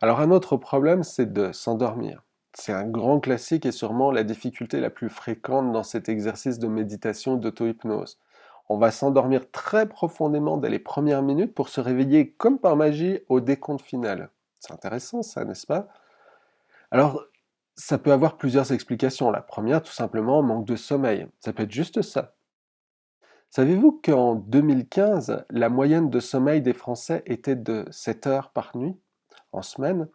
Alors un autre problème, c'est de s'endormir. C'est un grand classique et sûrement la difficulté la plus fréquente dans cet exercice de méditation ou d'auto-hypnose. On va s'endormir très profondément dès les premières minutes pour se réveiller comme par magie au décompte final. C'est intéressant ça, n'est-ce pas? Alors, ça peut avoir plusieurs explications. La première, tout simplement, manque de sommeil. Ça peut être juste ça. Savez-vous qu'en 2015, la moyenne de sommeil des Français était de 7 heures par nuit, en semaine?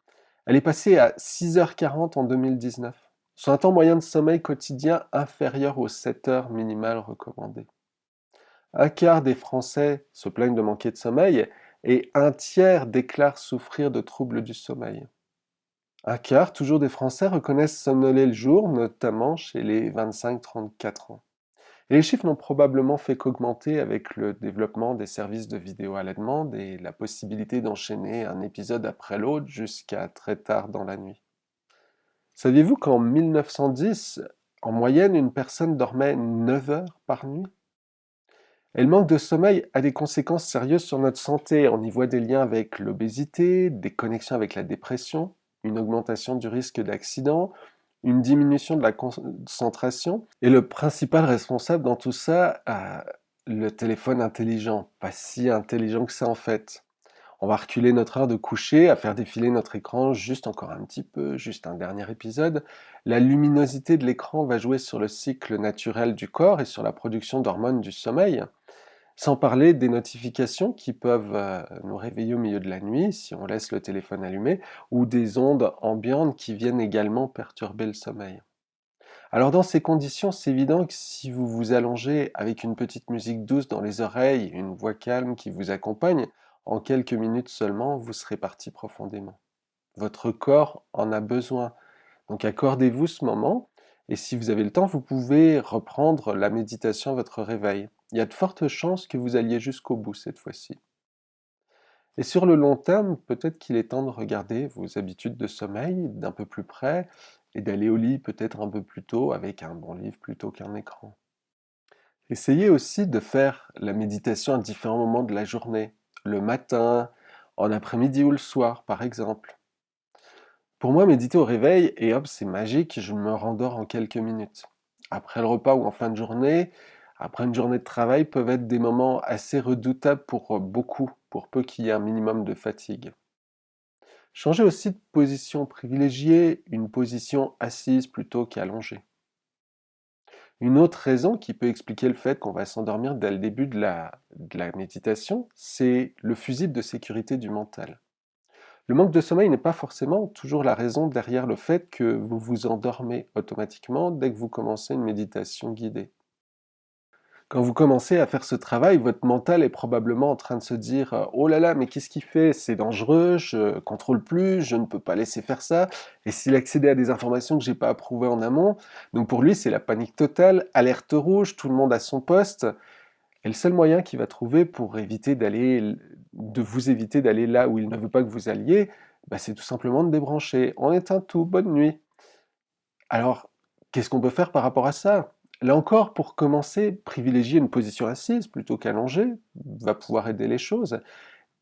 Elle est passée à 6h40 en 2019, soit un temps moyen de sommeil quotidien inférieur aux 7 heures minimales recommandées. Un quart des Français se plaignent de manquer de sommeil et un tiers déclarent souffrir de troubles du sommeil. Un quart, toujours des Français, reconnaissent somnoler le jour, notamment chez les 25-34 ans. Et les chiffres n'ont probablement fait qu'augmenter avec le développement des services de vidéo à la demande et la possibilité d'enchaîner un épisode après l'autre jusqu'à très tard dans la nuit. Saviez-vous qu'en 1910, en moyenne, une personne dormait 9 heures par nuit? Et le manque de sommeil a des conséquences sérieuses sur notre santé. On y voit des liens avec l'obésité, des connexions avec la dépression, une augmentation du risque d'accident, une diminution de la concentration. Et le principal responsable dans tout ça, le téléphone intelligent. Pas si intelligent que ça en fait. On va reculer notre heure de coucher, à faire défiler notre écran juste encore un petit peu, juste un dernier épisode. La luminosité de l'écran va jouer sur le cycle naturel du corps et sur la production d'hormones du sommeil. Sans parler des notifications qui peuvent nous réveiller au milieu de la nuit si on laisse le téléphone allumé, ou des ondes ambiantes qui viennent également perturber le sommeil. Alors dans ces conditions, c'est évident que si vous vous allongez avec une petite musique douce dans les oreilles, une voix calme qui vous accompagne, en quelques minutes seulement, vous serez parti profondément. Votre corps en a besoin. Donc accordez-vous ce moment, et si vous avez le temps, vous pouvez reprendre la méditation à votre réveil. Il y a de fortes chances que vous alliez jusqu'au bout cette fois-ci. Et sur le long terme, peut-être qu'il est temps de regarder vos habitudes de sommeil d'un peu plus près et d'aller au lit peut-être un peu plus tôt avec un bon livre plutôt qu'un écran. Essayez aussi de faire la méditation à différents moments de la journée, le matin, en après-midi ou le soir par exemple. Pour moi, méditer au réveil, et hop, c'est magique, je me rendors en quelques minutes. Après le repas ou en fin de journée, après une journée de travail, peuvent être des moments assez redoutables pour beaucoup, pour peu qu'il y ait un minimum de fatigue. Changez aussi de position, privilégiez une position assise plutôt qu'allongée. Une autre raison qui peut expliquer le fait qu'on va s'endormir dès le début de la méditation, c'est le fusible de sécurité du mental. Le manque de sommeil n'est pas forcément toujours la raison derrière le fait que vous vous endormez automatiquement dès que vous commencez une méditation guidée. Quand vous commencez à faire ce travail, votre mental est probablement en train de se dire «Oh là là, mais qu'est-ce qu'il fait? C'est dangereux, je contrôle plus, je ne peux pas laisser faire ça. Et s'il accédait à des informations que j'ai pas approuvées en amont?» Donc pour lui, c'est la panique totale, alerte rouge, tout le monde à son poste. Et le seul moyen qu'il va trouver pour de vous éviter d'aller là où il ne veut pas que vous alliez, bah, c'est tout simplement de débrancher. On éteint tout, bonne nuit. Alors, qu'est-ce qu'on peut faire par rapport à ça? Là encore, pour commencer, privilégier une position assise plutôt qu'allongée va pouvoir aider les choses.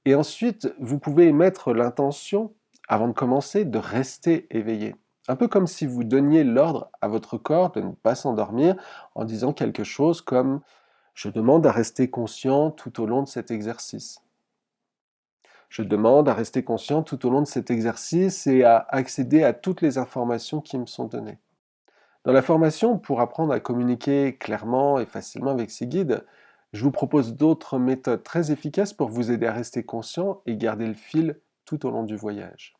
Et ensuite, vous pouvez émettre l'intention, avant de commencer, de rester éveillé. Un peu comme si vous donniez l'ordre à votre corps de ne pas s'endormir en disant quelque chose comme je demande à rester conscient tout au long de cet exercice. Je demande à rester conscient tout au long de cet exercice et à accéder à toutes les informations qui me sont données. Dans la formation, pour apprendre à communiquer clairement et facilement avec ses guides, je vous propose d'autres méthodes très efficaces pour vous aider à rester conscient et garder le fil tout au long du voyage.